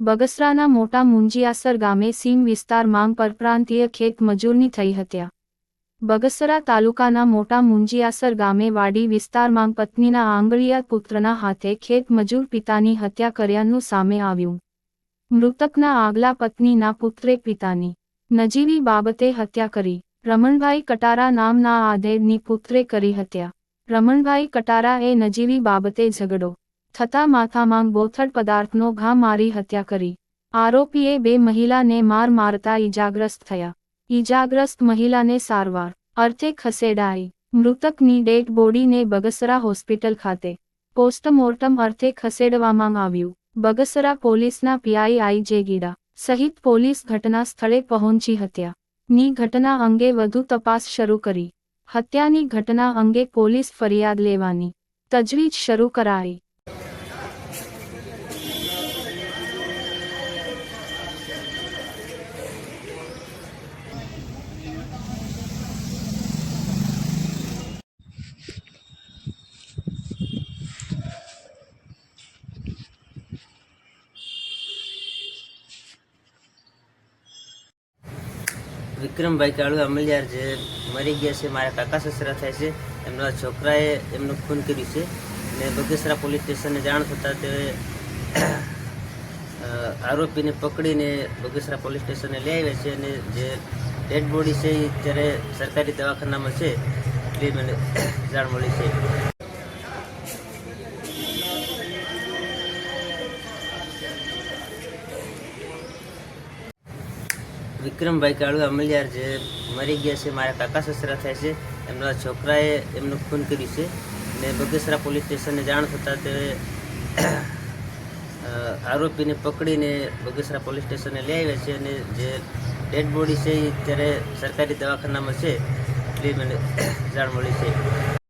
બગસરાના મોટા મુંજીયાસર ગામે સીમ વિસ્તારમાં પરપ્રાંતીય ખેત મજૂરની થઈ હત્યા। બગસરા તાલુકાના મોટા મુંજીયાસર ગામે વાડી વિસ્તારમાં પત્નીના આંગળીયા પુત્રના હાથે ખેત મજૂર પિતાની હત્યા કર્યાનું સામે આવ્યું। મૃતકના આગલા પત્નીના પુત્રે પિતાની નજીવી બાબતે હત્યા કરી। રમણભાઈ કટારા નામના આધેડની પુત્રે કરી હત્યા। રમણભાઈ કટારાએ નજીવી બાબતે ઝઘડો થતા માથામાં બોથડ પદાર્થનો ઘા મારી હત્યા કરી। આરોપીએ બે મહિલાને મારતા ઈજાગ્રસ્ત થયા। ઈજાગ્રસ્ત મહિલાને સારવાર અર્થે ખસેડાઈ। મૃતકની ડેડ બોડીને બગસરા હોસ્પિટલ ખાતે પોસ્ટમોર્ટમ અર્થે ખસેડવામાં આવ્યું। બગસરા પોલીસના પીઆઈ આઈ.જે. ગીડા સહિત પોલીસ ઘટના સ્થળે પહોંચી હત્યાની ઘટના અંગે વધુ તપાસ શરૂ કરી। હત્યાની ઘટના અંગે પોલીસ ફરિયાદ લેવાની તજવીજ શરૂ કરાઈ। વિક્રમભાઈ કાળુ અમલિયાર જે મરી ગયા છે, મારા કાકા સસરા થાય છે, એમના છોકરાએ એમનું ખૂન કર્યું છે અને બગસરા પોલીસ સ્ટેશને જાણ થતાં તે આરોપીને પકડીને બગસરા પોલીસ સ્ટેશને લઈ આવ્યા છે અને જે ડેડ બોડી છે એ અત્યારે સરકારી દવાખાનામાં છે એટલી મને જાણ મળી છે। વિક્રમભાઈ કાળુ અમલિયાર જે મરી ગયા છે, મારા કાકા સસરા થાય છે, એમના છોકરાએ એમનું ખૂન કર્યું છે અને બગસરા પોલીસ સ્ટેશને જાણ થતાં તે આરોપીને પકડીને બગસરા પોલીસ સ્ટેશને લઈ આવ્યા છે અને જે ડેડ બોડી છે એ અત્યારે સરકારી દવાખાનામાં છે એટલી મને જાણ મળી છે।